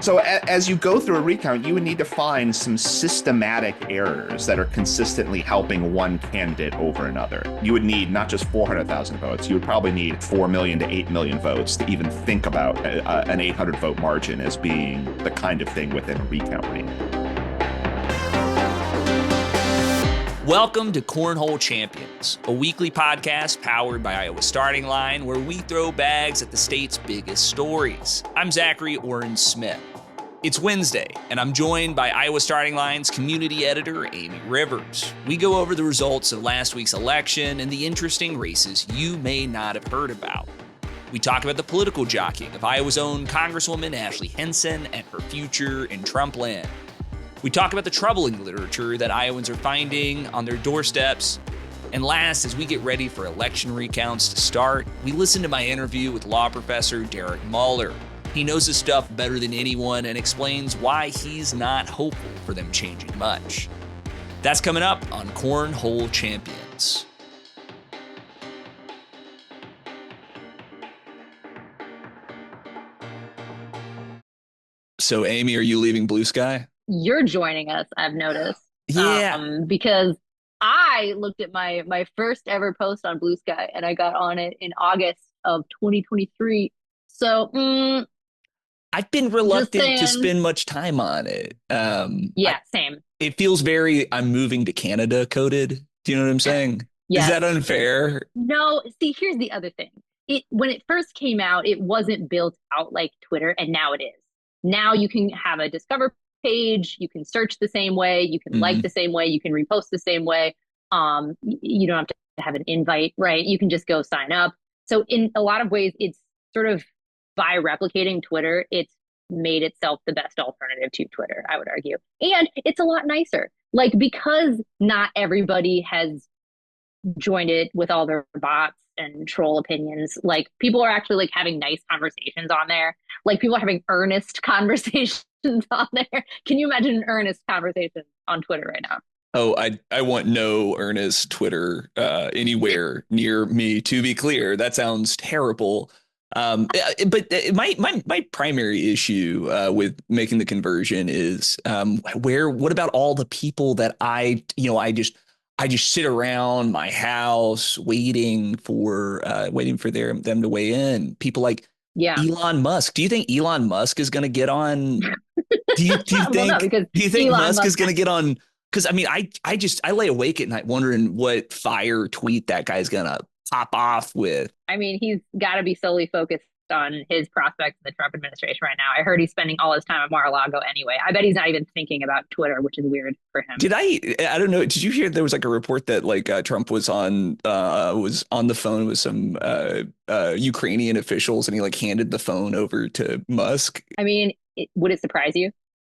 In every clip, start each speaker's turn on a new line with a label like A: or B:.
A: So as you go through a recount, you would need to find some systematic errors that are consistently helping one candidate over another. You would need not just 400,000 votes, you would probably need 4 million to 8 million votes to even think about an 800 vote margin as being the kind of thing within a recount rate.
B: Welcome to Cornhole Champions, a weekly podcast powered by Iowa Starting Line, where we throw bags at the state's biggest stories. I'm Zachary Oren Smith. It's Wednesday, and I'm joined by Iowa Starting Line's community editor, Amie Rivers. We go over the results of last week's election and the interesting races you may not have heard about. We talk about the political jockeying of Iowa's own Congresswoman Ashley Hinson and her future in Trump land. We talk about the troubling literature that Iowans are finding on their doorsteps. And last, as we get ready for election recounts to start, we listen to my interview with law professor Derek Muller. He knows his stuff better than anyone and explains why he's not hopeful for them changing much. That's coming up on Cornhole Champions. So, Amie, are you leaving Blue Sky?
C: You're joining us, I've noticed.
B: Yeah.
C: Because I looked at my first ever post on Blue Sky and I got on it in August of 2023. So,
B: I've been reluctant to spend much time on it.
C: Same.
B: It feels very I'm moving to Canada coded. Do you know what I'm saying?
C: Yes.
B: Is that unfair?
C: No, see, here's the other thing. When it first came out, it wasn't built out like Twitter, and now it is. Now you can have a Discover page, you can search the same way, you can like the same way, you can repost the same way. You don't have to have an invite, right? You can just go sign up. So in a lot of ways, it's sort of by replicating Twitter, it's made itself the best alternative to Twitter, I would argue. And it's a lot nicer. Like, because not everybody has joined it with all their bots and troll opinions, like, people are actually like having nice conversations on there. Like, people are having earnest conversations on there. Can you imagine an earnest conversation on Twitter right now?
B: Oh, I want no earnest Twitter anywhere near me, to be clear. That sounds terrible. But my primary issue with making the conversion is what about all the people that I just sit around my house waiting for them to weigh in. People like Elon Musk. Do you think Elon Musk is going to get on? Do you think Musk is going to get on? Because I mean, I lay awake at night wondering what fire tweet that guy's going to pop off with.
C: I mean, he's got to be solely focused on his prospects in the Trump administration right now. I heard he's spending all his time at Mar-a-Lago anyway. I bet he's not even thinking about Twitter, which is weird for him.
B: I don't know. Did you hear there was like a report that like Trump was on the phone with some Ukrainian officials and he like handed the phone over to Musk?
C: I mean, would it surprise you?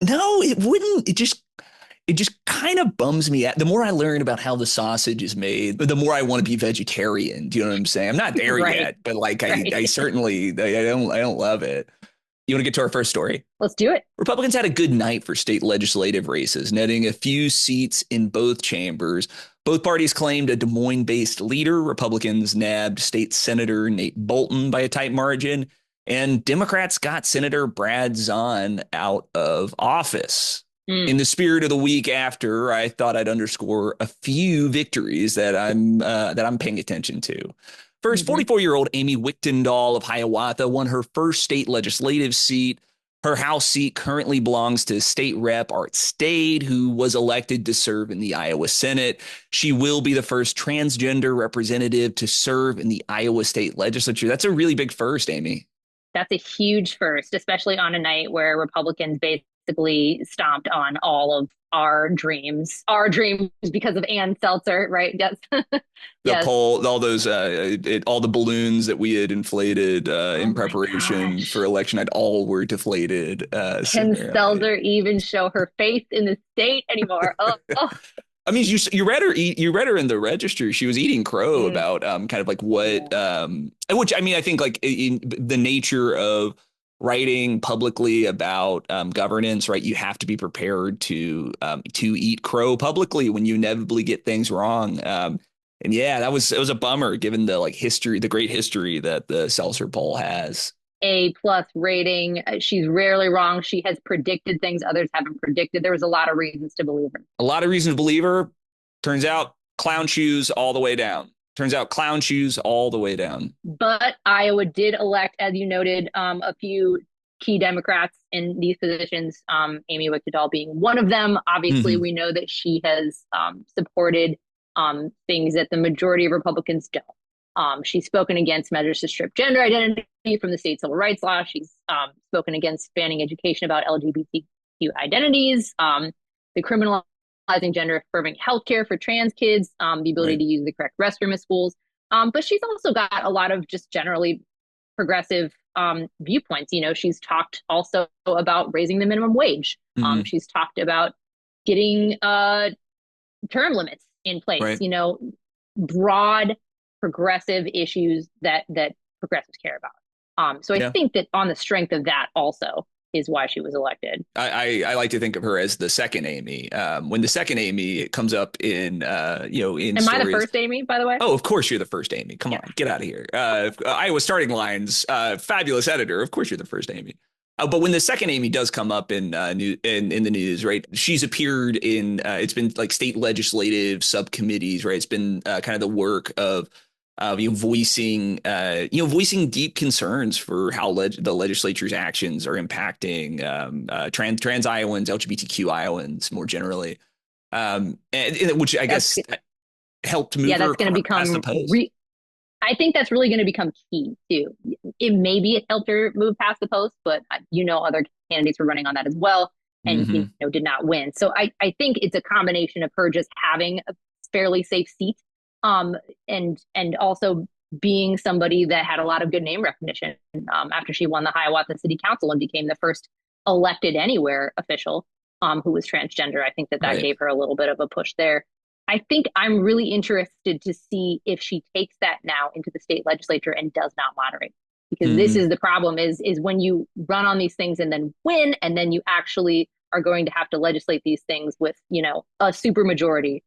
B: No, it wouldn't. It just kind of bums me out. The more I learn about how the sausage is made, the more I want to be vegetarian. Do you know what I'm saying? I'm not there yet, but like I certainly I don't love it. You want to get to our first story?
C: Let's do it.
B: Republicans had a good night for state legislative races, netting a few seats in both chambers. Both parties claimed a Des Moines-based leader. Republicans nabbed State Senator Nate Bolton by a tight margin, and Democrats got Senator Brad Zahn out of office. In the spirit of the week after, I thought I'd underscore a few victories that I'm paying attention to. First, 44-year-old Amy Wichtendahl of Hiawatha won her first state legislative seat. Her House seat currently belongs to State Rep Art Stade, who was elected to serve in the Iowa Senate. She will be the first transgender representative to serve in the Iowa State Legislature. That's a really big first, Amy.
C: That's a huge first, especially on a night where Republicans basically stomped on all of our dreams because of Ann Seltzer, right? Yes.
B: Yes. All those, all the balloons that we had inflated in preparation for election night, all were deflated.
C: Can Seltzer even show her faith in the state anymore? Oh.
B: I mean, you read her in the Register. She was eating crow about kind of like what, which I mean, I think like in the nature of writing publicly about governance, right? You have to be prepared to eat crow publicly when you inevitably get things wrong. And yeah, it was a bummer given the like history, the great history that the Seltzer poll has.
C: A+ rating. She's rarely wrong. She has predicted things others haven't predicted. There was a lot of reasons to believe her.
B: A lot of reasons to believe her. Turns out clown shoes all the way down. Turns out clown shoes all the way down.
C: But Iowa did elect, as you noted, a few key Democrats in these positions, Amy Wickendall being one of them. Obviously, we know that she has supported things that the majority of Republicans don't. She's spoken against measures to strip gender identity from the state civil rights law. She's spoken against banning education about LGBTQ identities, the criminalizing gender-affirming healthcare for trans kids, the ability to use the correct restroom at schools. But she's also got a lot of just generally progressive viewpoints. You know, she's talked also about raising the minimum wage. She's talked about getting term limits in place. You know, broad progressive issues that progressives care about. So I think that on the strength of that also is why she was elected.
B: I like to think of her as the second Amy. When the second Amy comes up in in
C: Am
B: stories,
C: I the first Amy, by the way?
B: Oh, of course you're the first Amy. Come on, get out of here. Iowa Starting Lines, fabulous editor. Of course you're the first Amy. But when the second Amy does come up in the news, right? She's appeared in it's been like state legislative subcommittees, right? It's been kind of the work of voicing deep concerns for how the legislature's actions are impacting trans Iowans, LGBTQ Iowans more generally, and which I guess helped move. Yeah,
C: that's going to become. I think that's really going to become key too. It helped her move past the post, but other candidates were running on that as well, and did not win. So I think it's a combination of her just having a fairly safe seat. And also being somebody that had a lot of good name recognition after she won the Hiawatha City Council and became the first elected anywhere official who was transgender. I think that gave her a little bit of a push there. I think I'm really interested to see if she takes that now into the state legislature and does not moderate. Because this is the problem is when you run on these things and then win, and then you actually are going to have to legislate these things with, a supermajority,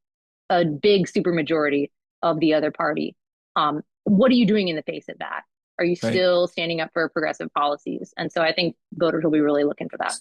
C: a big supermajority of the other party. What are you doing in the face of that? Are you still standing up for progressive policies? And so I think voters will be really looking for that.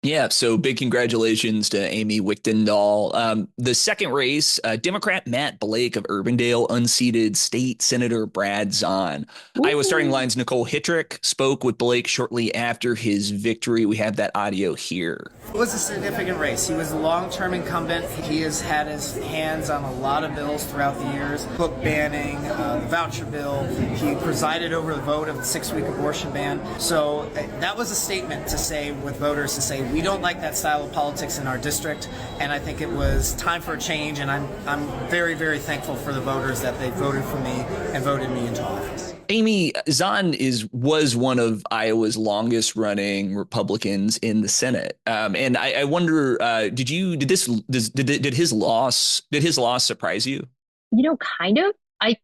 B: Yeah, so big congratulations to Amy Wickendall. The second race, Democrat Matt Blake of Urbandale unseated State Senator Brad Zahn. Iowa Starting Line's Nicole Hittrick spoke with Blake shortly after his victory. We have that audio here.
D: It was a significant race. He was a long-term incumbent. He has had his hands on a lot of bills throughout the years. Book banning, the voucher bill. He presided over the vote of the 6-week abortion ban. So that was a statement to say with voters to say, we don't like that style of politics in our district, and I think it was time for a change, and I'm very, very thankful for the voters that they voted for me and voted me into office.
B: Amy, Zahn was one of Iowa's longest running Republicans in the Senate. And I wonder, did his loss surprise you?
C: Kind of. I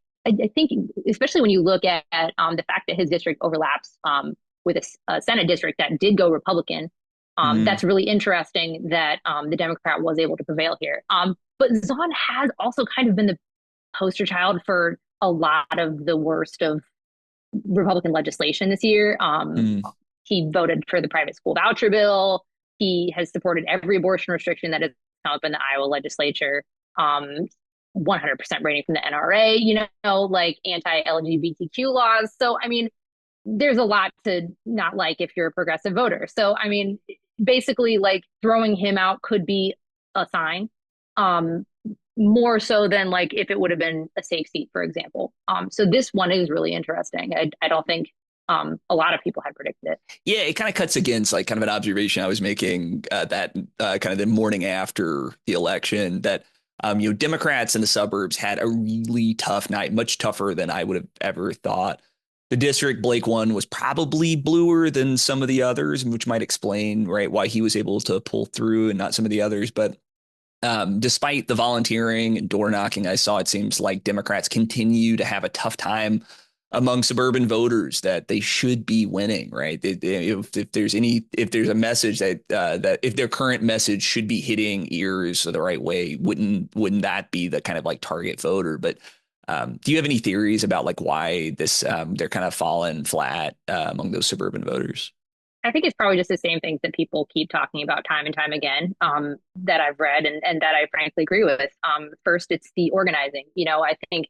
C: think, especially when you look at the fact that his district overlaps with a Senate district that did go Republican. That's really interesting that the Democrat was able to prevail here. But Zahn has also kind of been the poster child for a lot of the worst of Republican legislation this year. He voted for the private school voucher bill. He has supported every abortion restriction that has come up in the Iowa legislature. 100% rating from the NRA, like anti-LGBTQ laws. So, I mean, there's a lot to not like if you're a progressive voter. So, I mean, basically, like throwing him out could be a sign, more so than like if it would have been a safe seat, for example. So this one is really interesting. I don't think a lot of people had predicted it.
B: Yeah, it kind of cuts against like kind of an observation I was making that kind of the morning after the election that Democrats in the suburbs had a really tough night, much tougher than I would have ever thought. The district Blake won was probably bluer than some of the others, which might explain why he was able to pull through and not some of the others. But despite the volunteering and door knocking I saw, it seems like Democrats continue to have a tough time among suburban voters that they should be winning. Right. If there's a message that if their current message should be hitting ears the right way, wouldn't that be the kind of like target voter? But Do you have any theories about like why this they're kind of falling flat among those suburban voters?
C: I think it's probably just the same things that people keep talking about time and time again, that I've read and that I frankly agree with. First, it's the organizing. I think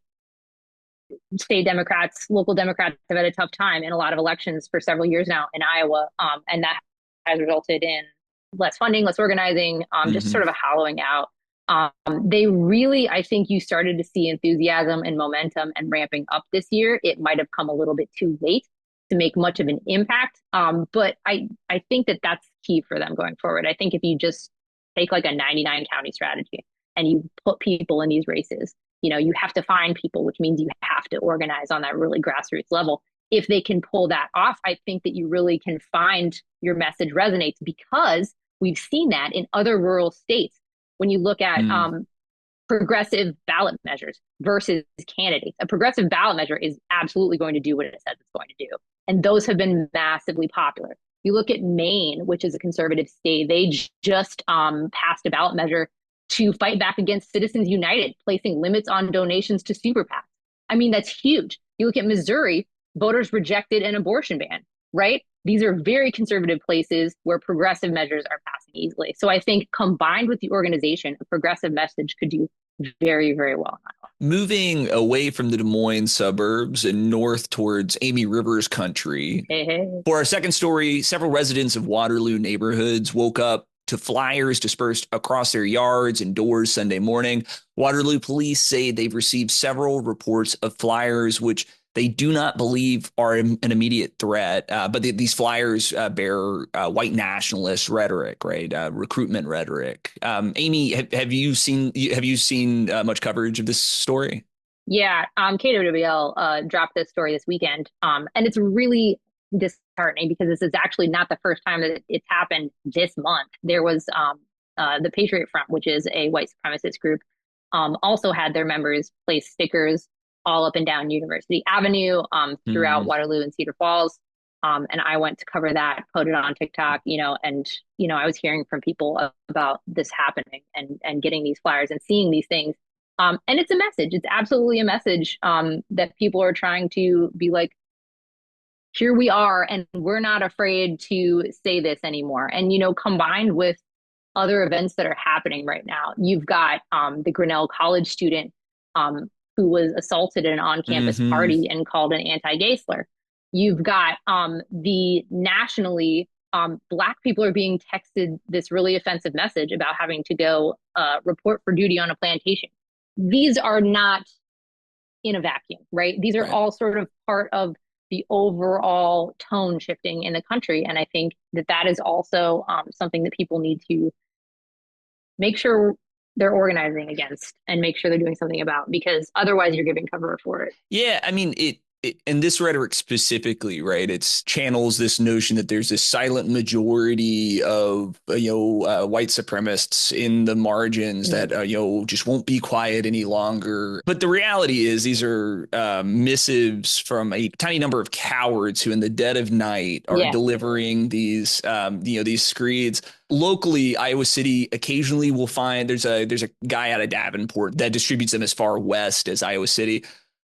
C: state Democrats, local Democrats have had a tough time in a lot of elections for several years now in Iowa. And that has resulted in less funding, less organizing, just sort of a hollowing out. They really, I think you started to see enthusiasm and momentum and ramping up this year. It might have come a little bit too late to make much of an impact. But I think that that's key for them going forward. I think if you just take like a 99 county strategy and you put people in these races, you have to find people, which means you have to organize on that really grassroots level. If they can pull that off, I think that you really can find your message resonates, because we've seen that in other rural states. When you look at progressive ballot measures versus candidates, a progressive ballot measure is absolutely going to do what it says it's going to do. And those have been massively popular. You look at Maine, which is a conservative state, they just passed a ballot measure to fight back against Citizens United, placing limits on donations to super PACs. I mean, that's huge. You look at Missouri, voters rejected an abortion ban, right? These are very conservative places where progressive measures are passing easily. So I think combined with the organization, a progressive message could do very, very well in Iowa.
B: Moving away from the Des Moines suburbs and north towards Amie Rivers country.
C: Hey.
B: For our second story, several residents of Waterloo neighborhoods woke up to flyers dispersed across their yards and doors Sunday morning. Waterloo police say they've received several reports of flyers which they do not believe are an immediate threat, but these flyers bear white nationalist rhetoric, right? Recruitment rhetoric. Amie, have you seen much coverage of this story?
C: Yeah, KWWL dropped this story this weekend, and it's really disheartening because this is actually not the first time that it's happened this month. There was the Patriot Front, which is a white supremacist group, also had their members place stickers all up and down University Avenue, throughout Waterloo and Cedar Falls. And I went to cover that, put it on TikTok, and I was hearing from people about this happening and getting these flyers and seeing these things. And it's a message. It's absolutely a message that people are trying to be like, here we are, and we're not afraid to say this anymore. And, combined with other events that are happening right now, you've got the Grinnell College student who was assaulted at an on-campus party and called an anti-gay slur. You've got the nationally, Black people are being texted this really offensive message about having to go report for duty on a plantation. These are not in a vacuum, right? These are all sort of part of the overall tone shifting in the country. And I think that is also something that people need to make sure they're organizing against and make sure they're doing something about, because otherwise you're giving cover for it.
B: Yeah, I mean, and this rhetoric specifically, right? It's channels this notion that there's this silent majority of, white supremacists in the margins that, just won't be quiet any longer. But the reality is these are missives from a tiny number of cowards who in the dead of night are delivering these, these screeds. Locally, Iowa City occasionally will find there's a guy out of Davenport that distributes them as far west as Iowa City.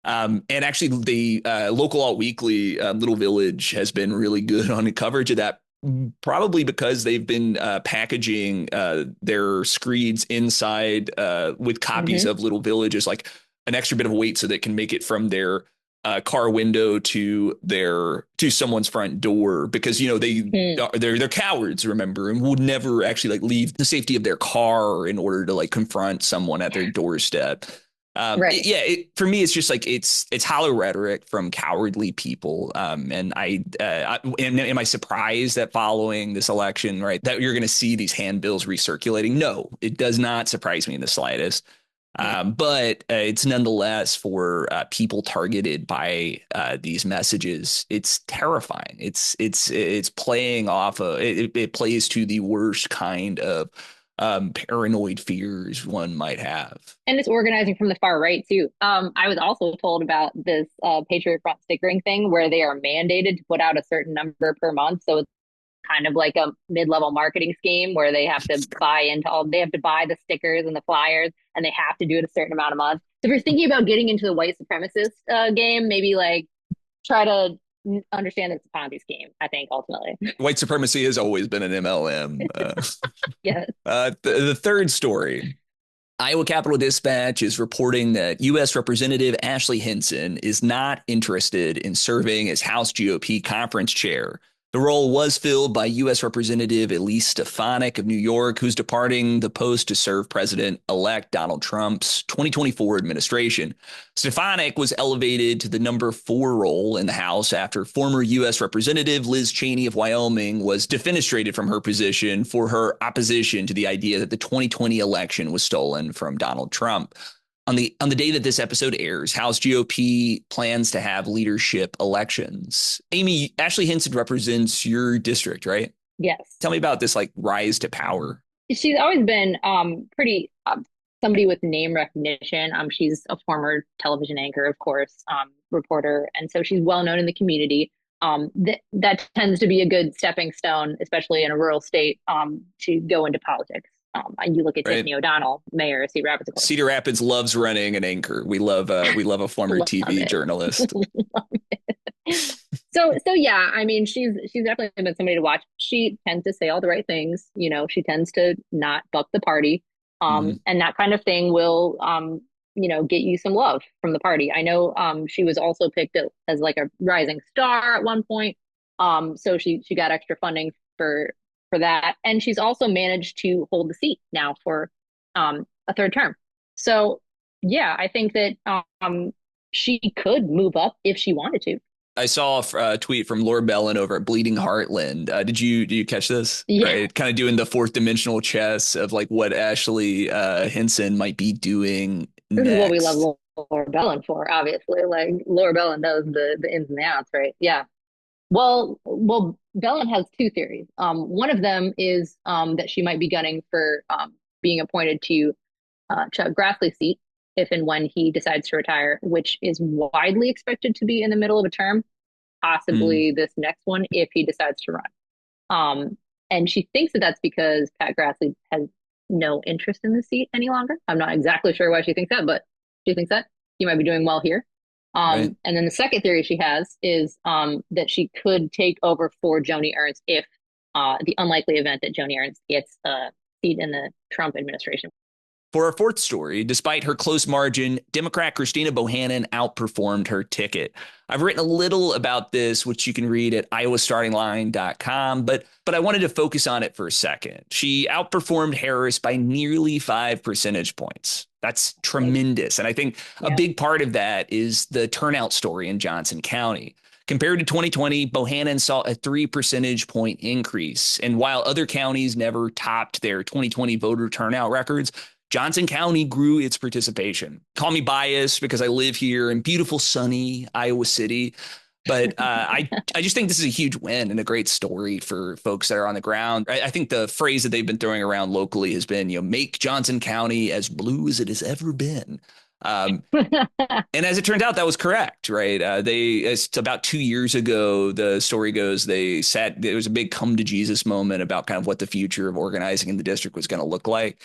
B: And actually, the local alt weekly Little Village has been really good on the coverage of that, probably because they've been packaging their screeds inside with copies of Little Village as like an extra bit of weight so they can make it from their car window to someone's front door, because they're cowards, remember, and would never actually like leave the safety of their car in order to like confront someone at their doorstep. For me, it's just like it's hollow rhetoric from cowardly people. And am I surprised that following this election, right, that you're going to see these handbills recirculating? No, it does not surprise me in the slightest. But it's nonetheless for people targeted by these messages. It's terrifying. It's playing off it plays to the worst kind of paranoid fears one might have.
C: And it's organizing from the far right, too. I was also told about this Patriot Front stickering thing where they are mandated to put out a certain number per month. So it's kind of like a mid-level marketing scheme where they have to buy the stickers and the flyers, and they have to do it a certain amount of months. So if you're thinking about getting into the white supremacist game, maybe like try to understand that it's a Ponzi scheme, I think, ultimately.
B: White supremacy has always been an MLM.
C: Yes.
B: The third story. Iowa Capitol Dispatch is reporting that U.S. Representative Ashley Hinson is not interested in serving as House GOP conference chair. The role was filled by U.S. Representative Elise Stefanik of New York, who's departing the post to serve President-elect Donald Trump's 2024 administration. Stefanik was elevated to the number 4 role in the House after former U.S. Representative Liz Cheney of Wyoming was defenestrated from her position for her opposition to the idea that the 2020 election was stolen from Donald Trump. On the day that this episode airs, House GOP plans to have leadership elections. Amie, Ashley Hinson represents your district, right?
C: Yes.
B: Tell me about this like rise to power.
C: She's always been pretty somebody with name recognition. She's a former television anchor, of course, reporter, and so she's well known in the community. That tends to be a good stepping stone, especially in a rural state, to go into politics. And you look at Tiffany O'Donnell, mayor of Cedar Rapids.
B: Cedar Rapids loves running an anchor. We love a former TV journalist.
C: So yeah, I mean, she's definitely been somebody to watch. She tends to say all the right things. You know, she tends to not buck the party. And that kind of thing will, get you some love from the party. I know she was also picked as like a rising star at one point. So she got extra funding for that. And she's also managed to hold the seat now for a third term. So yeah, I think that she could move up if she wanted to.
B: I saw a tweet from Laura Bellin over at Bleeding Heartland. Did you catch this?
C: Yeah.
B: Right? Kind of doing the fourth dimensional chess of like what Ashley Hinson might be doing
C: This
B: next.
C: is what we love Laura Bellin for, obviously. Like Laura Bellin knows the ins and outs, right? Yeah. Well, Bellin has 2 theories. One of them is that she might be gunning for being appointed to Chuck Grassley's seat if and when he decides to retire, which is widely expected to be in the middle of a term, possibly this next one if he decides to run. And she thinks that that's because Pat Grassley has no interest in the seat any longer. I'm not exactly sure why she thinks that, but she thinks that he might be doing well here.
B: Right.
C: And then the second theory she has is that she could take over for Joni Ernst if the unlikely event that Joni Ernst gets a seat in the Trump administration.
B: For our fourth story, despite her close margin, Democrat Christina Bohannon outperformed her ticket. I've written a little about this, which you can read at iowastartingline.com, but I wanted to focus on it for a second. She outperformed Harris by nearly 5 percentage points. That's tremendous. And I think a big part of that is the turnout story in Johnson County. Compared to 2020, Bohannon saw a 3 percentage point increase. And while other counties never topped their 2020 voter turnout records, Johnson County grew its participation. Call me biased because I live here in beautiful, sunny Iowa City. But I just think this is a huge win and a great story for folks that are on the ground. I think the phrase that they've been throwing around locally has been, make Johnson County as blue as it has ever been. And as it turned out, that was correct, right? It's about 2 years ago, the story goes, there was a big come to Jesus moment about kind of what the future of organizing in the district was going to look like.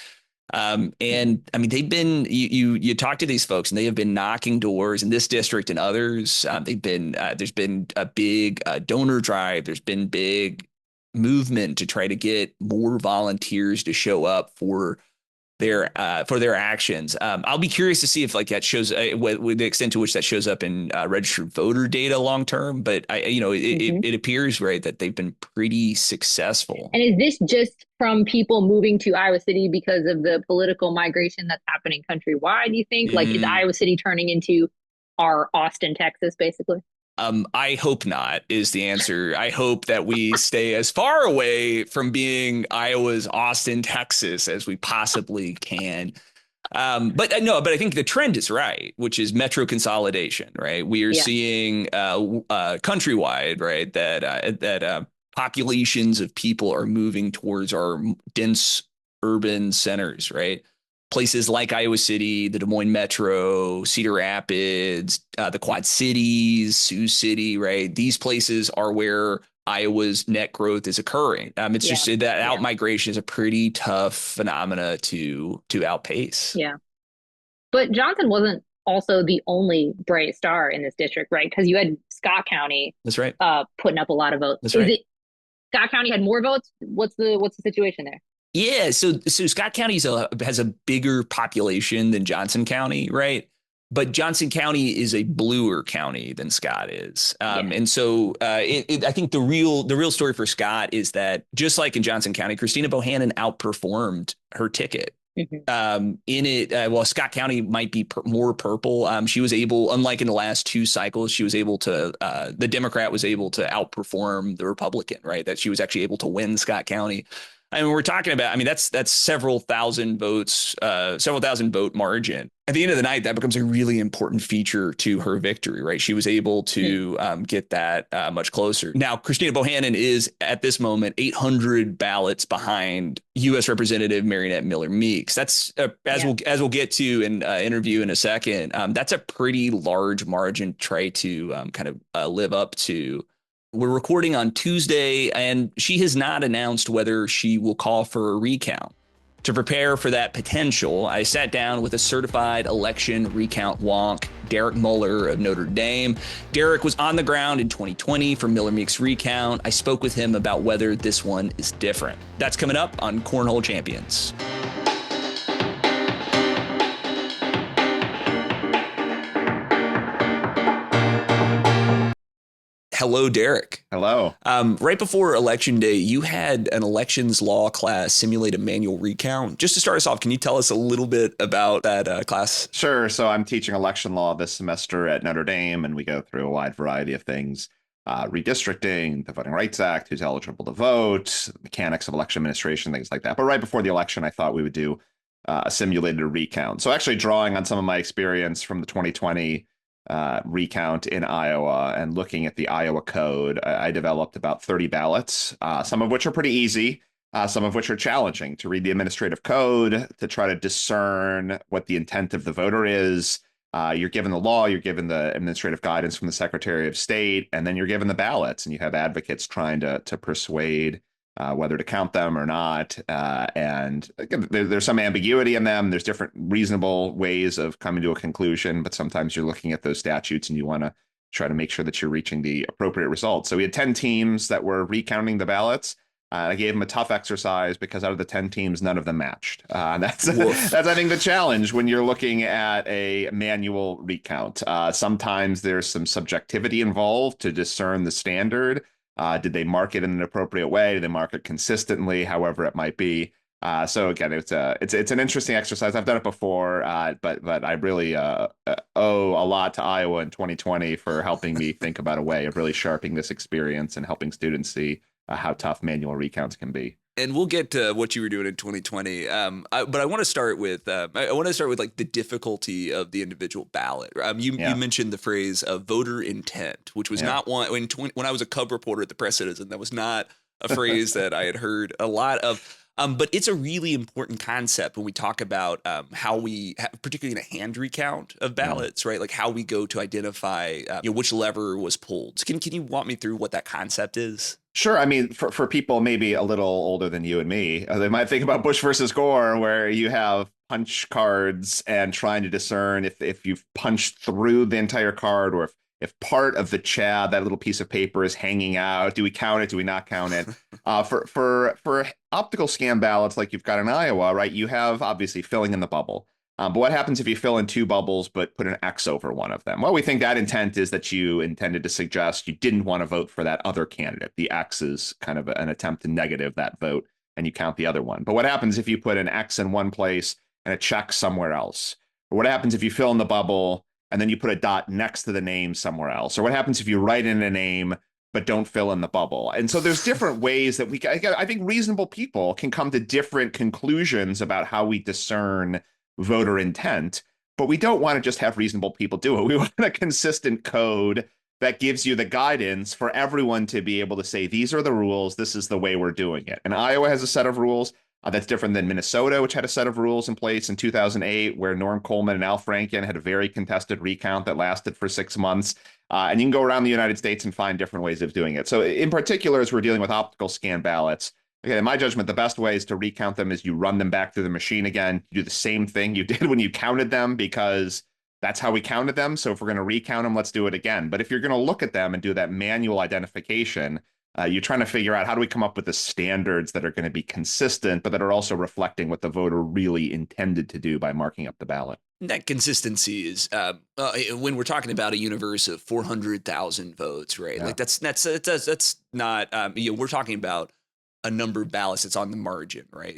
B: And I mean, they've been, you talk to these folks and they have been knocking doors in this district and others. There's been a big donor drive. There's been big movement to try to get more volunteers to show up for their actions. I'll be curious to see if like that shows with the extent to which that shows up in registered voter data long term. But it appears, right, that they've been pretty successful.
C: And is this just from people moving to Iowa City because of the political migration that's happening countrywide? Do you think like is Iowa City turning into our Austin, Texas, basically?
B: I hope not is the answer. I hope that we stay as far away from being Iowa's Austin, Texas as we possibly can. But I think the trend is right, which is metro consolidation, right? We are seeing countrywide, right, that populations of people are moving towards our dense urban centers, right? Places like Iowa City, the Des Moines Metro, Cedar Rapids, the Quad Cities, Sioux City, right? These places are where Iowa's net growth is occurring. It's just that outmigration is a pretty tough phenomena to outpace.
C: Yeah. But Johnson wasn't also the only bright star in this district, right? Because you had Scott County
B: That's right.
C: putting up a lot of votes.
B: That's
C: Is
B: right.
C: it Scott County had more votes? What's the situation there?
B: Yeah, so Scott County has a bigger population than Johnson County, right? But Johnson County is a bluer county than Scott is, and so I think the real story for Scott is that just like in Johnson County, Christina Bohannon outperformed her ticket. In it, well, Scott County might be more purple. She was able, unlike in the last two cycles, she was able to, the Democrat was able to outperform the Republican, right? That she was actually able to win Scott County. I mean, we're talking about, I mean, that's several thousand votes, several thousand vote margin. At the end of the night, that becomes a really important feature to her victory, right? She was able to get that much closer. Now, Christina Bohannon is at this moment 800 ballots behind U.S. Representative Mariannette Miller-Meeks. That's as we'll get to in interview in a second. That's a pretty large margin to try to kind of live up to. We're recording on Tuesday, and she has not announced whether she will call for a recount. To prepare for that potential, I sat down with a certified election recount wonk, Derek Muller of Notre Dame. Derek was on the ground in 2020 for Miller-Meeks' recount. I spoke with him about whether this one is different. That's coming up on Cornhole Champions. Hello, Derek.
A: Hello.
B: Right before Election Day, you had an elections law class simulate a manual recount. Just to start us off, can you tell us a little bit about that class?
A: Sure. So I'm teaching election law this semester at Notre Dame, and we go through a wide variety of things. Redistricting, the Voting Rights Act, who's eligible to vote, mechanics of election administration, things like that. But right before the election, I thought we would do a simulated recount. So actually drawing on some of my experience from the 2020 recount in Iowa and looking at the Iowa code, I developed about 30 ballots, some of which are pretty easy, some of which are challenging to read the administrative code, to try to discern what the intent of the voter is. You're given the law, you're given the administrative guidance from the Secretary of State, and then you're given the ballots, and you have advocates trying to persuade whether to count them or not. And again, there's some ambiguity in them. There's different reasonable ways of coming to a conclusion, but sometimes you're looking at those statutes and you want to try to make sure that you're reaching the appropriate results. So we had 10 teams that were recounting the ballots. I gave them a tough exercise because out of the 10 teams, none of them matched. That's, I think, the challenge when you're looking at a manual recount. Sometimes there's some subjectivity involved to discern the standard. Did they mark it in an appropriate way? Did they mark it consistently, however it might be? So again, it's an interesting exercise. I've done it before, but I really owe a lot to Iowa in 2020 for helping me think about a way of really sharpening this experience and helping students see how tough manual recounts can be.
B: And we'll get to what you were doing in 2020. But I want to start with like the difficulty of the individual ballot. You mentioned the phrase voter intent, which was not one when I was a cub reporter at the Press Citizen. That was not a phrase that I had heard a lot of. But it's a really important concept when we talk about how we, particularly in a hand recount of ballots, right? Like how we go to identify which lever was pulled. Can you walk me through what that concept is?
A: Sure. I mean, for people maybe a little older than you and me, they might think about Bush versus Gore, where you have punch cards and trying to discern if you've punched through the entire card, or if part of the chad, that little piece of paper, is hanging out. Do we count it? Do we not count it? For optical scan ballots like you've got in Iowa, right, you have obviously filling in the bubble. But what happens if you fill in two bubbles but put an X over one of them? Well, we think that intent is that you intended to suggest you didn't want to vote for that other candidate. The X is kind of an attempt to negative that vote, and you count the other one. But what happens if you put an X in one place and a check somewhere else? Or what happens if you fill in the bubble and then you put a dot next to the name somewhere else? Or what happens if you write in a name but don't fill in the bubble? And so there's different ways that I think reasonable people can come to different conclusions about how we discern voter intent, but we don't want to just have reasonable people do it. We want a consistent code that gives you the guidance for everyone to be able to say, these are the rules, this is the way we're doing it. And Iowa has a set of rules that's different than Minnesota, which had a set of rules in place in 2008, where Norm Coleman and Al Franken had a very contested recount that lasted for 6 months. And you can go around the United States and find different ways of doing it. So in particular, as we're dealing with optical scan ballots, Okay, in my judgment, the best ways to recount them is you run them back through the machine again. You do the same thing you did when you counted them because that's how we counted them. So if we're going to recount them, let's do it again. But if you're going to look at them and do that manual identification, you're trying to figure out how do we come up with the standards that are going to be consistent, but that are also reflecting what the voter really intended to do by marking up the ballot.
B: That consistency is when we're talking about a universe of 400,000 votes, right?
A: Yeah.
B: Like that's not we're talking about a number of ballots that's on the margin, right?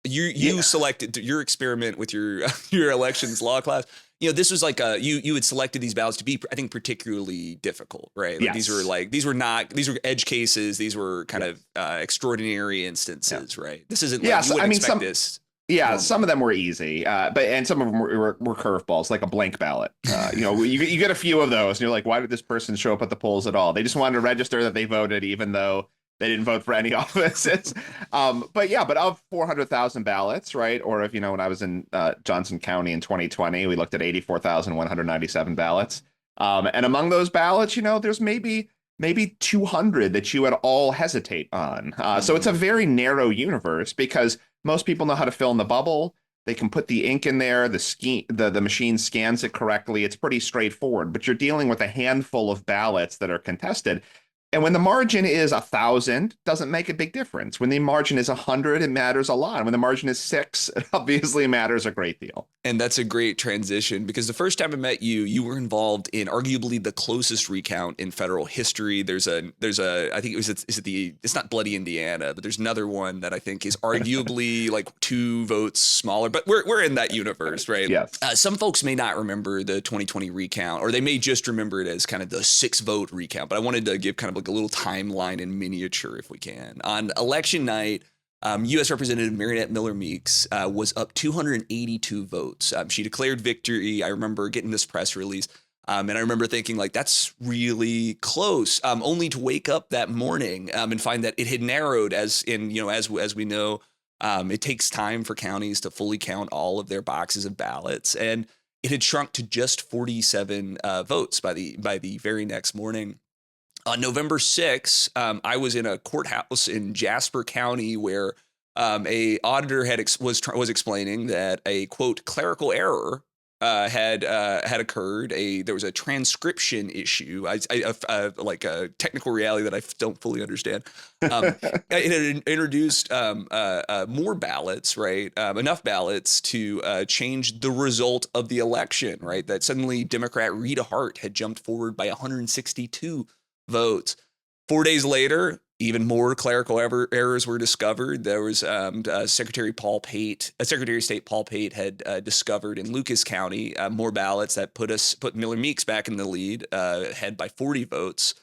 B: You selected your experiment with your your elections law class. This was like you had selected these ballots to be, I think, particularly difficult, right? Like
A: Yes.
B: these were edge cases. These were kind of extraordinary instances, right? This isn't like
A: Yes,
B: you wouldn't
A: I mean,
B: expect this.
A: Yeah, some of them were easy, and some of them were curveballs, like a blank ballot. You get a few of those, and you're like, why did this person show up at the polls at all? They just wanted to register that they voted, even though they didn't vote for any offices. But of 400,000 ballots, right? Or if, when I was in Johnson County in 2020, we looked at 84,197 ballots. And among those ballots, there's maybe 200 that you would all hesitate on. So it's a very narrow universe because most people know how to fill in the bubble. They can put the ink in there. The machine scans it correctly. It's pretty straightforward. But you're dealing with a handful of ballots that are contested. And when the margin is 1,000, doesn't make a big difference. When the margin is 100, it matters a lot. And when the margin is 6, it obviously matters a great deal.
B: And that's a great transition because the first time I met you, you were involved in arguably the closest recount in federal history. There's a I think it's not Bloody Indiana, but there's another one that I think is arguably like 2 votes smaller. But we're in that universe, right?
A: Yes.
B: Some folks may not remember the 2020 recount, or they may just remember it as kind of the 6-vote recount. But I wanted to give kind of like a little timeline in miniature, if we can. On election night, U.S. Representative Mariannette Miller-Meeks was up 282 votes. She declared victory. I remember getting this press release, and I remember thinking, like, that's really close. Only to wake up that morning and find that it had narrowed, as we know, it takes time for counties to fully count all of their boxes of ballots, and it had shrunk to just 47 votes by the very next morning. On November 6th, I was in a courthouse in Jasper County where a auditor was explaining that a, quote, clerical error had occurred. There was a transcription issue, like a technical reality that I don't fully understand. It had introduced more ballots, right? Enough ballots to change the result of the election, right? That suddenly Democrat Rita Hart had jumped forward by 162 votes. 4 days later, even more clerical errors were discovered. There was Secretary of State Paul Pate had discovered in Lucas County more ballots that put Miller-Meeks back in the lead, ahead by 40 votes.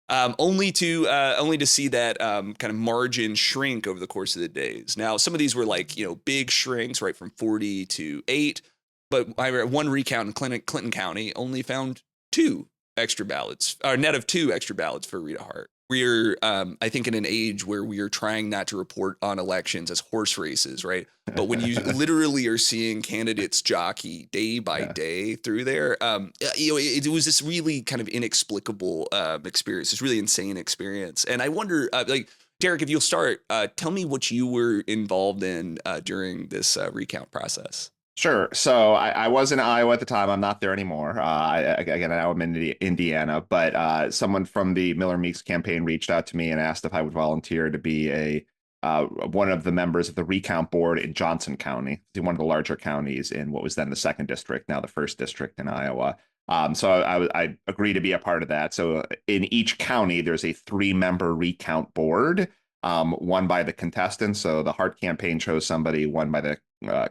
B: Only to see that kind of margin shrink over the course of the days. Now, some of these were like big shrinks, right, from 40 to 8. But one recount in Clinton County only found 2 extra ballots, or net of 2 extra ballots for Rita Hart. We're, I think, in an age where we are trying not to report on elections as horse races, right? But when you literally are seeing candidates jockey day by day through there, it was this really kind of inexplicable experience, this really insane experience. And I wonder, Derek, if you'll start, tell me what you were involved in during this recount process.
A: Sure. So I was in Iowa at the time. I'm not there anymore. Now I'm in Indiana, but someone from the Miller-Meeks campaign reached out to me and asked if I would volunteer to be one of the members of the recount board in Johnson County, one of the larger counties in what was then the 2nd district, now the 1st district in Iowa. So I agreed to be a part of that. So in each county, there's a 3-member recount board, one by the contestant. So the Hart campaign chose somebody, one by the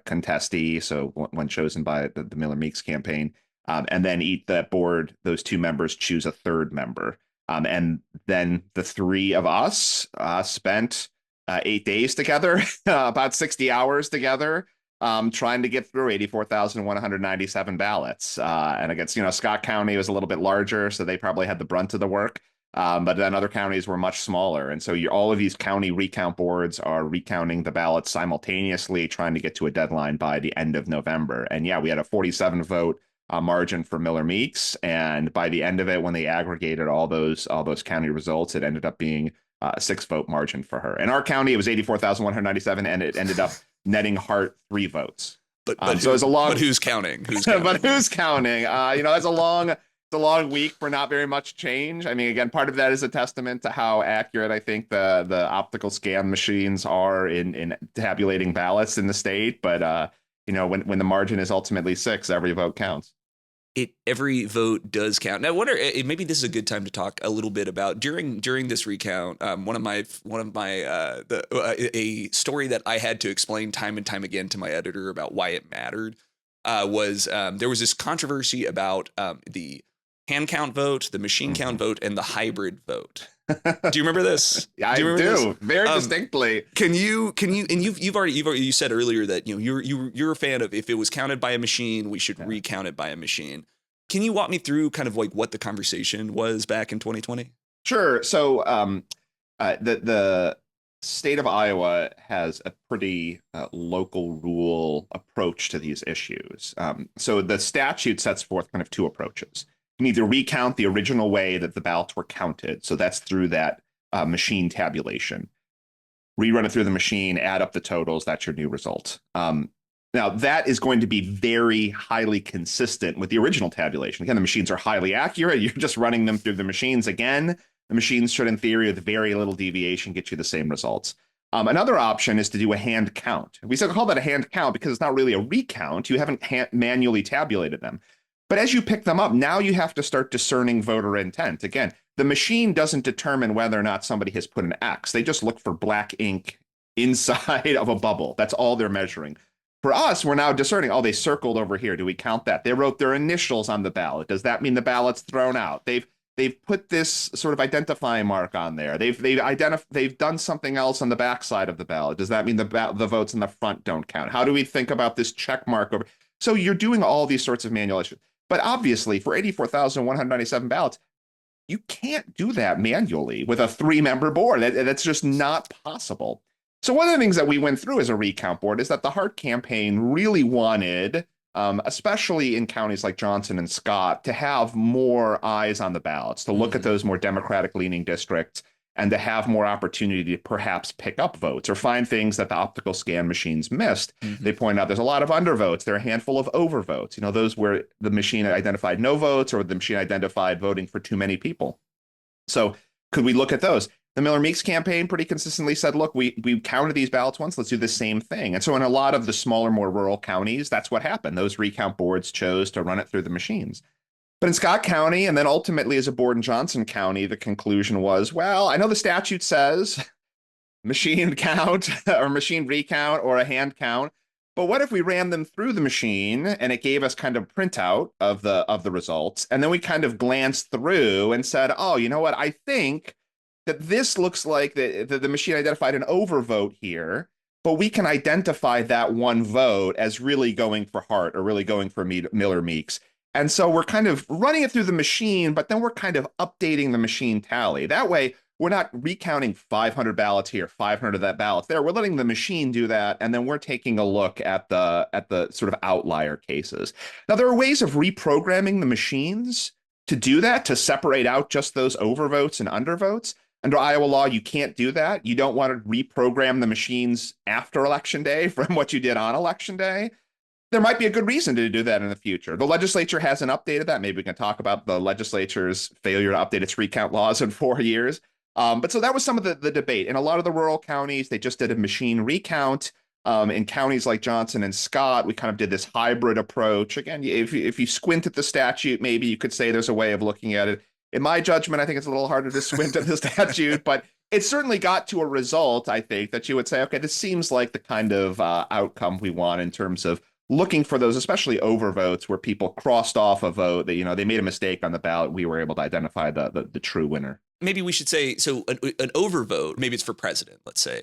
A: contestee, so one chosen by the Miller-Meeks campaign, and then that board, those 2 members choose a 3rd member, and then the 3 of us spent 8 days together, about 60 hours together, trying to get through 84,197 ballots. And against, Scott County was a little bit larger, so they probably had the brunt of the work. But then other counties were much smaller. And so all of these county recount boards are recounting the ballots simultaneously, trying to get to a deadline by the end of November. And yeah, we had a 47 vote margin for Miller-Meeks. And by the end of it, when they aggregated all those county results, it ended up being 6-vote margin for her. In our county, it was 84,197, and it ended up netting Hart 3 votes.
B: But
A: so it's a long.
B: But who's counting? Who's counting?
A: But who's counting? It's a long week for not very much change. I mean, again, part of that is a testament to how accurate I think the optical scan machines are in tabulating ballots in the state. But when the margin is ultimately 6, every vote counts.
B: Every vote does count. Now, maybe this is a good time to talk a little bit about during this recount. A story that I had to explain time and time again to my editor about why it mattered was there was this controversy about the hand count vote, the machine count vote, and the hybrid vote. Do you remember this?
A: I do very distinctly.
B: Can you and you've already said earlier that you're a fan of if it was counted by a machine, we should recount it by a machine. Can you walk me through kind of like what the conversation was back in 2020?
A: Sure. So the state of Iowa has a pretty local rule approach to these issues. So the statute sets forth kind of 2 approaches. You can either recount the original way that the ballots were counted. So that's through that machine tabulation. Rerun it through the machine, add up the totals. That's your new result. Now, that is going to be very highly consistent with the original tabulation. Again, the machines are highly accurate. You're just running them through the machines again. The machines should, in theory, with very little deviation, get you the same results. Another option is to do a hand count. We call that a hand count because it's not really a recount. You haven't manually tabulated them. But as you pick them up, now you have to start discerning voter intent. Again, the machine doesn't determine whether or not somebody has put an X. They just look for black ink inside of a bubble. That's all they're measuring. For us, we're now discerning, they circled over here. Do we count that? They wrote their initials on the ballot. Does that mean the ballot's thrown out? They've put this sort of identifying mark on there. They've done something else on the backside of the ballot. Does that mean the votes in the front don't count? How do we think about this check mark over? So you're doing all these sorts of manipulations. But obviously, for 84,197 ballots, you can't do that manually with a 3-member board. That's just not possible. So one of the things that we went through as a recount board is that the Hart campaign really wanted, especially in counties like Johnson and Scott, to have more eyes on the ballots, to look at those more Democratic-leaning districts, and to have more opportunity to perhaps pick up votes or find things that the optical scan machines missed. They point out there's a lot of undervotes. There are a handful of overvotes. Those where the machine identified no votes or the machine identified voting for too many people. So could we look at those? The Miller-Meeks campaign pretty consistently said, look, we counted these ballots once. Let's do the same thing. And so in a lot of the smaller, more rural counties, that's what happened. Those recount boards chose to run it through the machines. But in Scott County, and then ultimately as a board in Johnson County, the conclusion was, well, I know the statute says machine count or machine recount or a hand count, but what if we ran them through the machine and it gave us kind of printout of the results, and then we kind of glanced through and said, oh, you know what, I think that this looks like the machine identified an overvote here, but we can identify that one vote as really going for Hart or really going for Miller-Meeks. And so we're kind of running it through the machine, but then we're kind of updating the machine tally. That way, we're not recounting 500 ballots here, 500 of that ballots there. We're letting the machine do that, and then we're taking a look at the sort of outlier cases. Now, there are ways of reprogramming the machines to do that, to separate out just those overvotes and undervotes. Under Iowa law, you can't do that. You don't want to reprogram the machines after Election Day from what you did on Election Day. There might be a good reason to do that in the future. The legislature hasn't updated that. Maybe we can talk about the legislature's failure to update its recount laws in 4 years. But so that was some of the debate. In a lot of the rural counties, they just did a machine recount. In counties like Johnson and Scott, we kind of did this hybrid approach. Again, if you squint at the statute, maybe you could say there's a way of looking at it. In my judgment, I think it's a little harder to squint at the statute, but it certainly got to a result, I think, that you would say, okay, this seems like the kind of outcome we want in terms of looking for those, especially overvotes where people crossed off a vote that, they made a mistake on the ballot. We were able to identify the true winner.
B: Maybe we should say, so an overvote, maybe it's for president, let's say.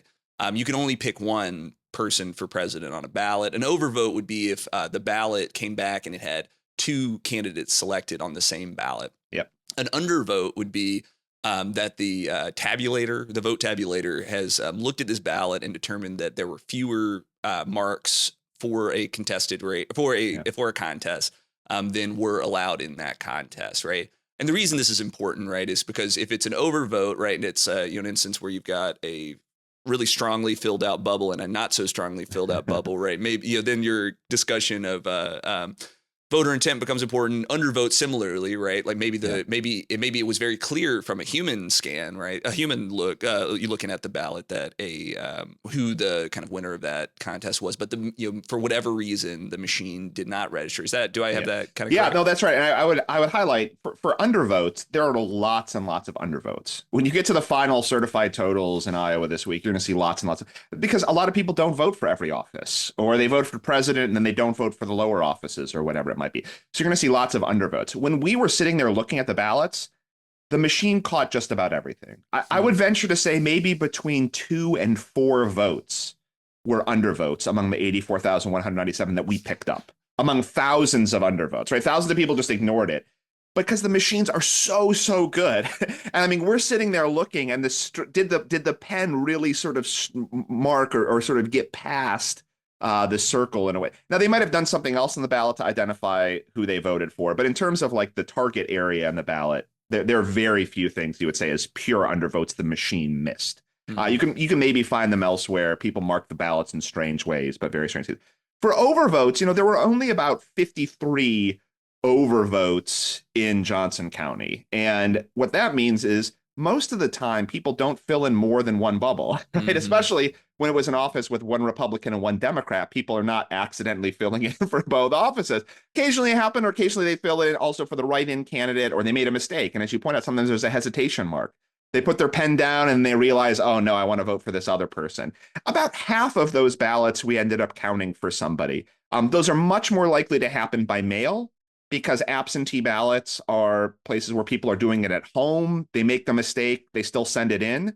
B: You can only pick one person for president on a ballot. An overvote would be if the ballot came back and it had 2 candidates selected on the same ballot.
A: Yep.
B: An undervote would be that the vote tabulator has looked at this ballot and determined that there were fewer marks for a contested rate for a contest than were allowed in that contest, right? And the reason this is important, right, is because if it's an overvote, right, and it's an instance where you've got a really strongly filled out bubble and a not so strongly filled out bubble, right, maybe then your discussion of voter intent becomes important. Undervote similarly, right? Like maybe maybe it was very clear from a human scan, right? A human look, you looking at the ballot that who the kind of winner of that contest was, but for whatever reason the machine did not register. Do I have that kind of correct?
A: No, that's right. And I would highlight for undervotes, there are lots and lots of undervotes. When you get to the final certified totals in Iowa this week, you're going to see lots and lots because a lot of people don't vote for every office, or they vote for president and then they don't vote for the lower offices or whatever it might be. So you're going to see lots of undervotes. When we were sitting there looking at the ballots, the machine caught just about everything. I would venture to say maybe between 2 and 4 votes were undervotes among the 84,197 that we picked up, among thousands of undervotes, right? Thousands of people just ignored it because the machines are so good. And I mean, we're sitting there looking, and did the pen really sort of mark or sort of get past the circle in a way? Now, they might have done something else in the ballot to identify who they voted for, but in terms of like the target area in the ballot, there are very few things you would say as pure undervotes the machine missed. Mm-hmm. You can maybe find them elsewhere. People mark the ballots in strange ways, but very strange. For overvotes, there were only about 53 overvotes in Johnson County. And what that means is most of the time people don't fill in more than one bubble, right? Mm-hmm. Especially when it was an office with one Republican and one Democrat, people are not accidentally filling in for both offices. Occasionally it happened, or occasionally they fill in also for the write-in candidate, or they made a mistake. And as you point out, sometimes there's a hesitation mark. They put their pen down and they realize, oh no, I want to vote for this other person. About half of those ballots we ended up counting for somebody. Those are much more likely to happen by mail, because absentee ballots are places where people are doing it at home. They make the mistake, they still send it in.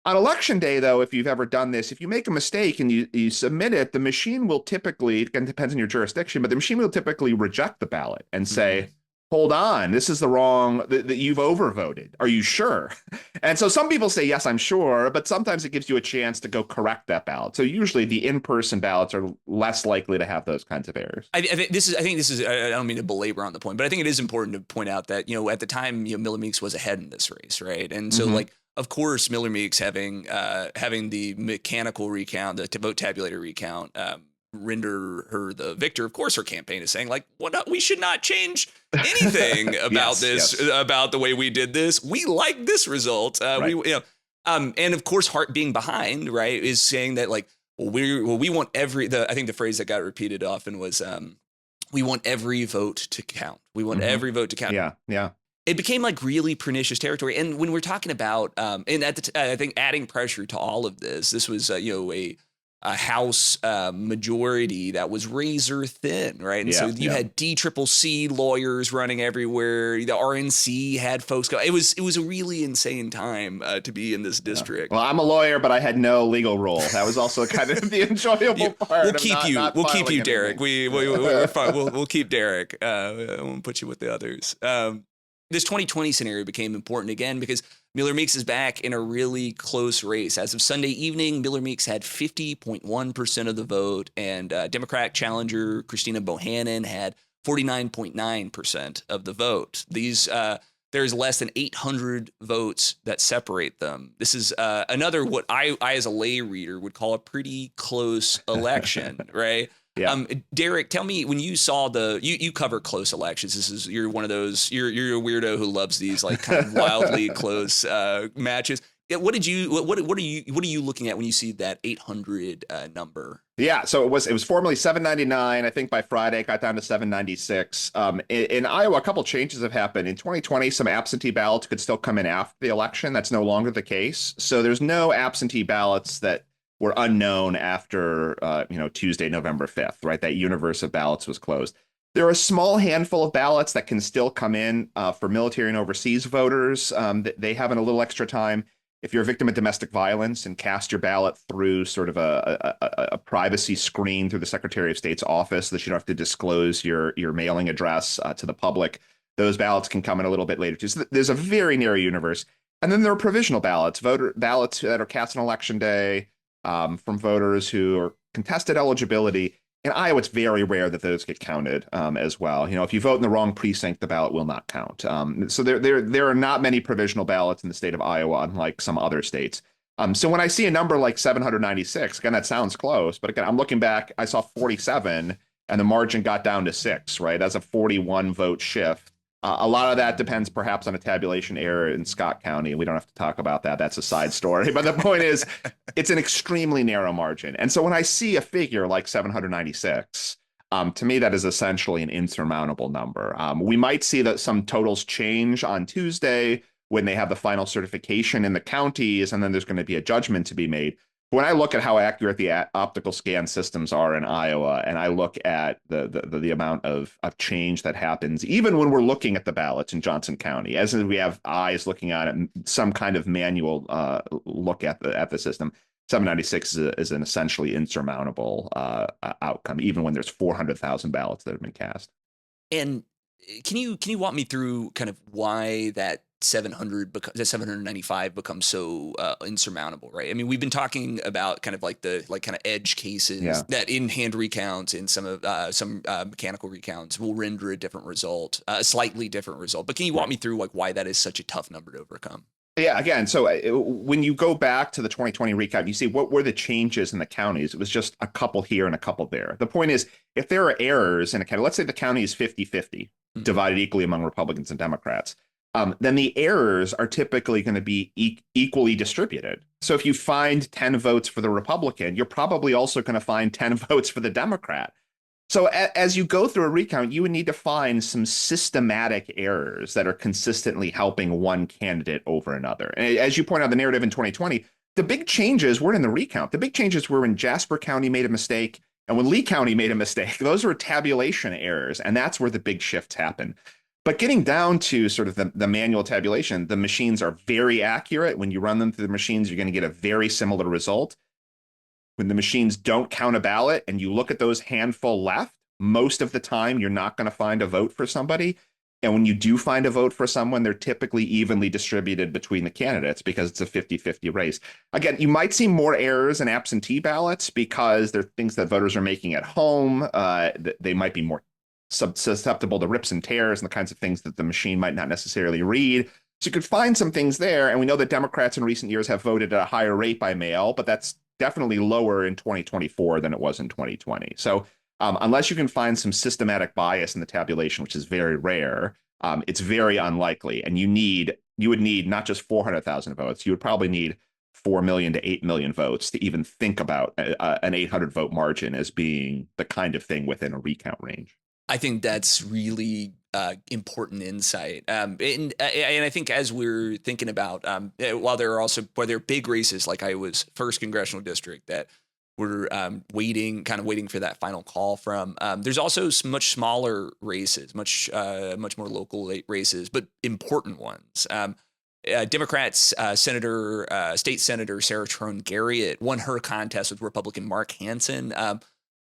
A: On election day, though, if you've ever done this, if you make a mistake and you submit it, the machine will typically, it depends on your jurisdiction, but the machine will typically reject the ballot and say, hold on, this is the wrong, that you've overvoted. Are you sure? And so some people say, yes, I'm sure, but sometimes it gives you a chance to go correct that ballot. So usually the in-person ballots are less likely to have those kinds of errors.
B: I think this is, I don't mean to belabor on the point, but I think it is important to point out that, at the time, Miller-Meeks was ahead in this race, right? And so of course, Miller-Meeks having the mechanical recount, the vote tabulator recount, render her the victor. Of course, her campaign is saying we should not change anything about about the way we did this. We like this result. Right. And of course, Hart being behind, right, is saying that we want I think the phrase that got repeated often was, we want every vote to count. We want every vote to count.
A: Yeah.
B: It became really pernicious territory. And when we're talking about, and I think adding pressure to all of this was, a House majority that was razor thin, right? And so you had DCCC lawyers running everywhere. The RNC had folks go. It was a really insane time to be in this district.
A: Well, I'm a lawyer, but I had no legal role. That was also kind of the enjoyable part.
B: We'll keep you, Derek. We're fine. We'll keep Derek. I won't put you with the others. This 2020 scenario became important again because Miller-Meeks is back in a really close race. As of Sunday evening, Miller-Meeks had 50.1% of the vote, and Democratic challenger Christina Bohannon had 49.9% of the vote. There's less than 800 votes that separate them. This is another what I as a lay reader would call a pretty close election, right? Yeah. Derek, tell me, when you saw you cover close elections. You're one of those. You're a weirdo who loves these kind of wildly close matches. What are you looking at when you see that 800 number?
A: Yeah, so it was formerly 799. I think by Friday it got down to 796. In Iowa, a couple changes have happened. In 2020, some absentee ballots could still come in after the election. That's no longer the case. So there's no absentee ballots that were unknown after Tuesday, November 5th, right? That universe of ballots was closed. There are a small handful of ballots that can still come in for military and overseas voters. They have a little extra time. If you're a victim of domestic violence and cast your ballot through sort of a privacy screen through the Secretary of State's office so that you don't have to disclose your mailing address to the public, those ballots can come in a little bit later too. So there's a very narrow universe. And then there are provisional ballots, ballots that are cast on election day, from voters who are contested eligibility. In Iowa, it's very rare that those get counted as well. If you vote in the wrong precinct, the ballot will not count. So there are not many provisional ballots in the state of Iowa, unlike some other states. So when I see a number like 796, again, that sounds close, but again, I'm looking back, I saw 47 and the margin got down to 6, right? That's a 41 vote shift. A lot of that depends perhaps on a tabulation error in Scott County. We don't have to talk about that. That's a side story. But the point is, it's an extremely narrow margin. And so when I see a figure like 796, to me, that is essentially an insurmountable number. We might see that some totals change on Tuesday when they have the final certification in the counties, and then there's going to be a judgment to be made. When I look at how accurate the optical scan systems are in Iowa, and I look at the amount of change that happens, even when we're looking at the ballots in Johnson County, as we have eyes looking at it, some kind of manual look at the system, 796 is an essentially insurmountable outcome, even when there's 400,000 ballots that have been cast.
B: And can you walk me through kind of why that 795 becomes so insurmountable, right? I mean, we've been talking about kind of like kind of edge cases that in hand recounts and some mechanical recounts will render a different result, a slightly different result. But can you walk me through like why that is such a tough number to overcome?
A: Yeah, again, so when you go back to the 2020 recount, you see what were the changes in the counties. It was just a couple here and a couple there. The point is, if there are errors in a county, let's say the county is 50-50, divided equally among Republicans and Democrats, then the errors are typically going to be equally distributed. So if you find 10 votes for the Republican, you're probably also going to find 10 votes for the Democrat. So as you go through a recount, you would need to find some systematic errors that are consistently helping one candidate over another. And as you point out, the narrative in 2020, the big changes weren't in the recount. The big changes were when Jasper County made a mistake and when Lee County made a mistake. Those were tabulation errors, and that's where the big shifts happen. But getting down to sort of the manual tabulation, the machines are very accurate. When you run them through the machines, you're going to get a very similar result. When the machines don't count a ballot and you look at those handful left, most of the time you're not going to find a vote for somebody. And when you do find a vote for someone, they're typically evenly distributed between the candidates because it's a 50-50 race. Again, you might see more errors in absentee ballots because they're things that voters are making at home. They might be more susceptible to rips and tears and the kinds of things that the machine might not necessarily read. So you could find some things there. And we know that Democrats in recent years have voted at a higher rate by mail, but that's definitely lower in 2024 than it was in 2020. So unless you can find some systematic bias in the tabulation, which is very rare, it's very unlikely. And you would need not just 400,000 votes, you would probably need 4 million to 8 million votes to even think about an 800 vote margin as being the kind of thing within a recount range.
B: I think that's really important insight. And I think as we're thinking about, while there are big races like Iowa's 1st Congressional District that we're waiting for that final call from, there's also some much smaller races, much more local races, but important ones. Democrats, State Senator Sarah Trone Garriott won her contest with Republican Mark Hansen.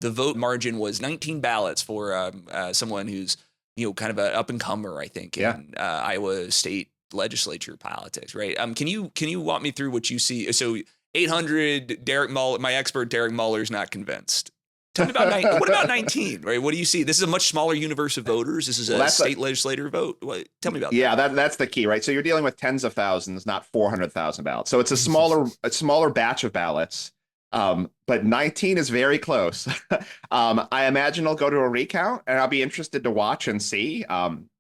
B: The vote margin was 19 ballots for someone who's, kind of an up and comer, I think, in Iowa State Legislature politics, right? Can you walk me through what you see? So 800, Derek Muller, my expert Derek Muller's not convinced. Tell me about what about 19, right? What do you see? This is a much smaller universe of voters. This is a state legislator vote. Tell me about that.
A: Yeah, that's the key, right? So you're dealing with tens of thousands, not 400,000 ballots. So it's a smaller batch of ballots. But 19 is very close. I imagine I'll go to a recount and I'll be interested to watch and see.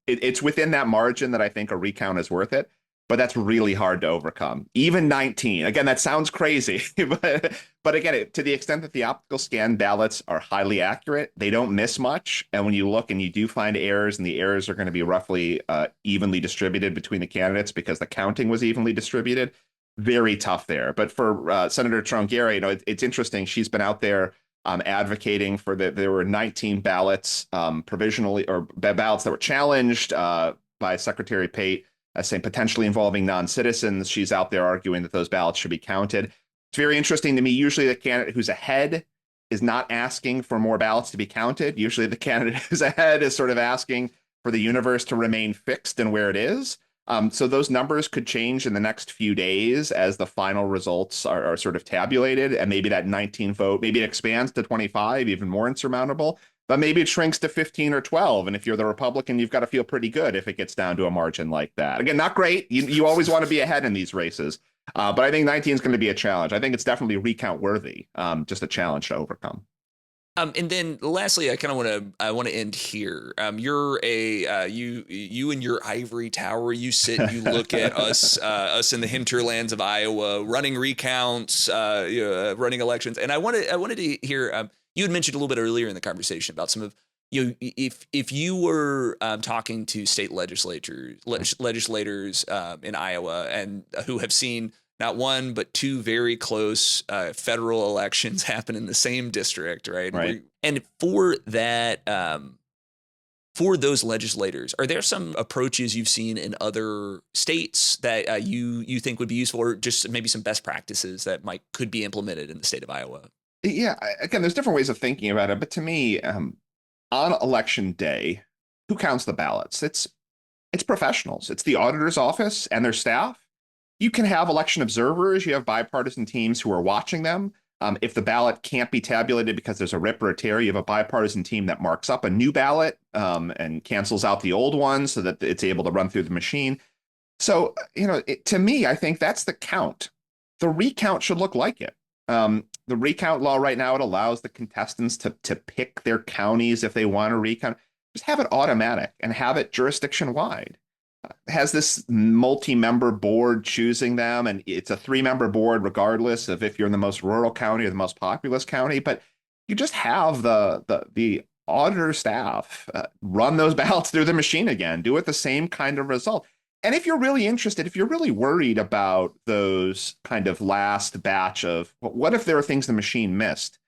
A: It's within that margin that I think a recount is worth it, but that's really hard to overcome. Even 19, again, that sounds crazy, but again, to the extent that the optical scan ballots are highly accurate, they don't miss much. And when you look and you do find errors, and the errors are going to be roughly evenly distributed between the candidates because the counting was evenly distributed, very tough there. But for Senator Trone Garriott, it's interesting. She's been out there advocating for there were 19 ballots provisionally, or ballots that were challenged by Secretary Pate, saying potentially involving non-citizens. She's out there arguing that those ballots should be counted. It's very interesting to me. Usually the candidate who's ahead is not asking for more ballots to be counted. Usually the candidate who's ahead is sort of asking for the universe to remain fixed and where it is. So those numbers could change in the next few days as the final results are sort of tabulated, and maybe that 19 vote, maybe it expands to 25, even more insurmountable, but maybe it shrinks to 15 or 12. And if you're the Republican, you've got to feel pretty good if it gets down to a margin like that. Again, not great. You always want to be ahead in these races. But I think 19 is going to be a challenge. I think it's definitely recount worthy, just a challenge to overcome.
B: And then lastly, I want to end here. You're you in your ivory tower, you sit and you look at us in the hinterlands of Iowa, running recounts, running elections. And I wanted to hear, you had mentioned a little bit earlier in the conversation about some of, if you were talking to state legislators in Iowa and who have seen not one, but two very close federal elections happen in the same district, right? And for that, for those legislators, are there some approaches you've seen in other states that you think would be useful, or just maybe some best practices that could be implemented in the state of Iowa?
A: Yeah, again, there's different ways of thinking about it, but to me, on election day, who counts the ballots? It's professionals. It's the auditor's office and their staff. You can have election observers. You have bipartisan teams who are watching them. If the ballot can't be tabulated because there's a rip or a tear, you have a bipartisan team that marks up a new ballot and cancels out the old one so that it's able to run through the machine. So, to me, I think that's the count. The recount should look like it. The recount law right now, it allows the contestants to pick their counties if they want to recount. Just have it automatic and have it jurisdiction-wide. Has this multi-member board choosing them, and it's a 3-member board regardless of if you're in the most rural county or the most populous county. But you just have the auditor staff run those ballots through the machine again, do it the same kind of result. And if you're really interested, if you're really worried about those kind of last batch of what if there are things the machine missed,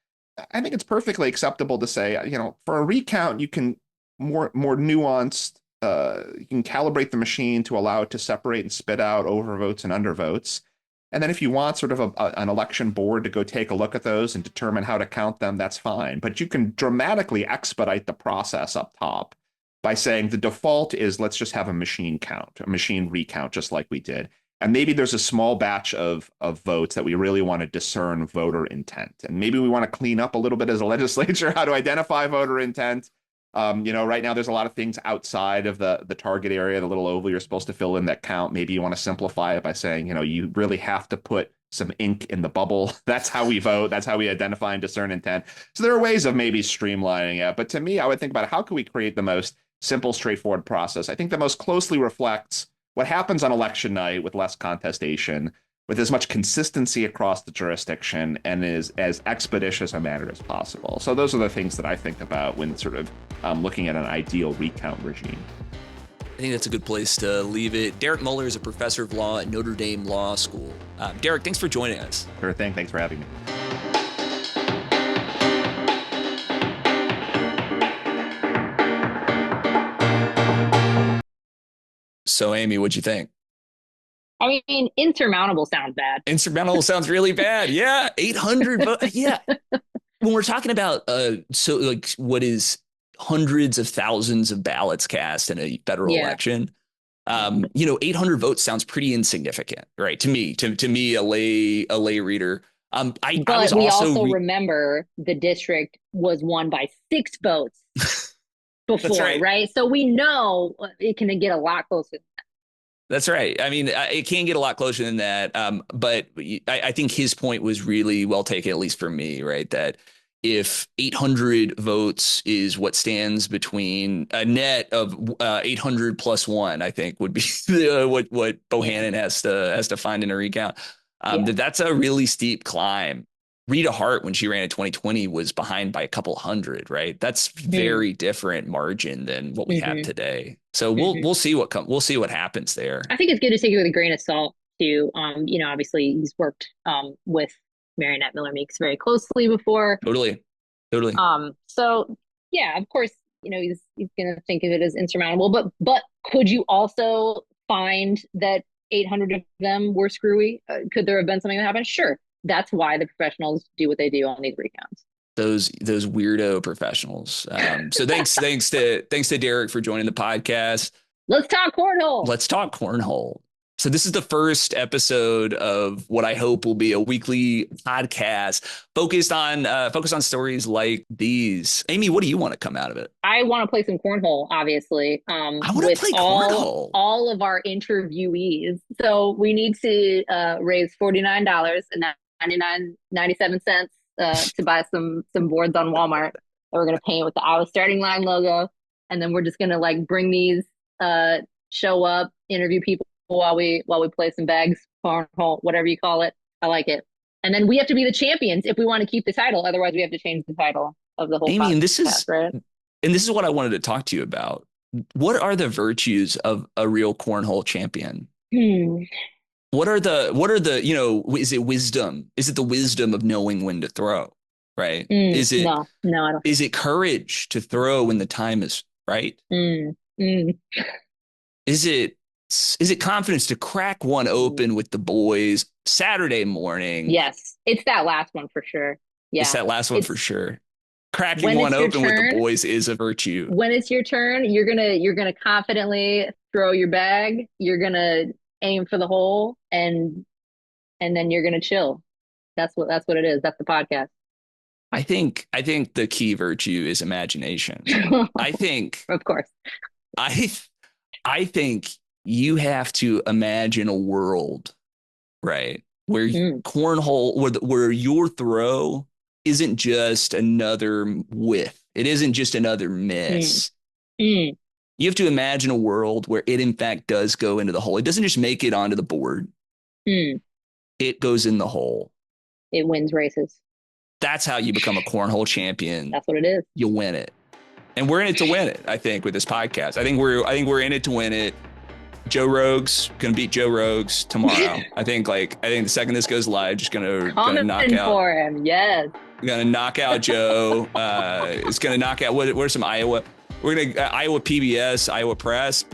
A: I think it's perfectly acceptable to say, for a recount, you can more nuanced. You can calibrate the machine to allow it to separate and spit out overvotes and undervotes. And then if you want sort of an election board to go take a look at those and determine how to count them, that's fine. But you can dramatically expedite the process up top by saying the default is let's just have a machine count, a machine recount, just like we did. And maybe there's a small batch of votes that we really want to discern voter intent. And maybe we want to clean up a little bit as a legislature how to identify voter intent. Right now there's a lot of things outside of the target area, the little oval you're supposed to fill in that count. Maybe you want to simplify it by saying, you really have to put some ink in the bubble. That's how we vote. That's how we identify and discern intent. So there are ways of maybe streamlining it. But to me, I would think about how can we create the most simple, straightforward process. I think the most closely reflects what happens on election night with less contestation, with as much consistency across the jurisdiction, and is as expeditious a matter as possible. So those are the things that I think about when sort of looking at an ideal recount regime.
B: I think that's a good place to leave it. Derek Muller is a professor of law at Notre Dame Law School. Derek, thanks for joining us.
A: Sure thing. Thanks for having me.
B: So, Amie, what'd you think?
C: I mean, insurmountable sounds bad.
B: Insurmountable sounds really bad. Yeah, 800 votes. Yeah. When we're talking about what is hundreds of thousands of ballots cast in a federal election, 800 votes sounds pretty insignificant, right? To me, a lay reader. But
C: we also remember the district was won by 6 votes before, right? So we know it can get a lot closer.
B: That's right. I mean, it can get a lot closer than that. But I think his point was really well taken, at least for me, right? That if 800 votes is what stands between a net of 800 plus 1, I think would be what Bohannon has to find in a recount. That's a really steep climb. Rita Hart, when she ran in 2020, was behind by a couple hundred, right? That's very different margin than what we have today. So we'll see what happens there. I
C: think it's good to take it with a grain of salt too. Obviously he's worked with Mariannette Miller-Meeks very closely before.
B: Totally.
C: So yeah, of course, he's going to think of it as insurmountable, but could you also find that 800 of them were screwy? Could there have been something that happened? Sure. That's why the professionals do what they do on these recounts.
B: Those weirdo professionals. So thanks to Derek for joining the podcast.
C: Let's talk cornhole.
B: Let's talk cornhole. So this is the first episode of what I hope will be a weekly podcast focused on stories like these. Amie, what do you want to come out of it?
C: I want to play some cornhole, obviously.
B: I want to play cornhole.
C: All of our interviewees. So we need to raise $49.97 to buy some boards on Walmart that we're going to paint with the Iowa Starting Line logo, and then we're just going to like bring these, show up, interview people while we play some bags, cornhole, whatever you call it. I like it. And then we have to be the champions if we want to keep the title. Otherwise, we have to change the title of the whole
B: Amie,
C: podcast, right?
B: And this is what I wanted to talk to you about. What are the virtues of a real cornhole champion? What are the, you know, is it wisdom? Is it the wisdom of knowing when to throw? Right? Is it
C: no, I don't.
B: Is it courage to throw when the time is right? Is it confidence to crack one open with the boys Saturday morning?
C: Yes, it's that last one for sure. Yeah,
B: it's that last one for sure. Cracking one open with the boys is a virtue.
C: When it's your turn, you're gonna confidently throw your bag. You're gonna aim for the hole, and then you're gonna chill. That's what it is. That's the podcast.
B: I think the key virtue is imagination. I think,
C: of course,
B: I think you have to imagine a world, right, where cornhole, where your throw isn't just another whiff. It isn't just another miss. You have to imagine a world where it, in fact, does go into the hole. It doesn't just make it onto the board. It goes in the hole.
C: It wins races.
B: That's how you become a cornhole champion.
C: That's what it is.
B: You win it. And we're in it to win it, I think, with this podcast. I think we're in it to win it. Joe Rogue's gonna beat Joe Rogue's tomorrow. I think the second this goes live, just gonna knock out
C: for him. Yes.
B: Gonna knock out Joe. It's gonna knock out what are some Iowa? We're gonna Iowa PBS, Iowa Press.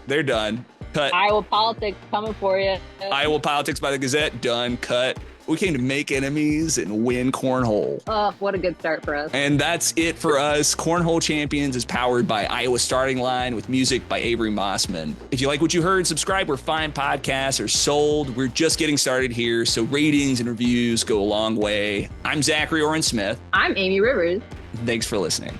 B: They're done. Cut.
C: Iowa politics coming for you.
B: Iowa politics by the Gazette. Done. Cut. We came to make enemies and win cornhole.
C: Oh, what a good start for us.
B: And that's it for us. Cornhole Champions is powered by Iowa Starting Line with music by Avery Mossman. If you like what you heard, subscribe where fine podcasts are sold. We're just getting started here, so ratings and reviews go a long way. I'm Zachary Oren Smith.
C: I'm Amie Rivers.
B: Thanks for listening.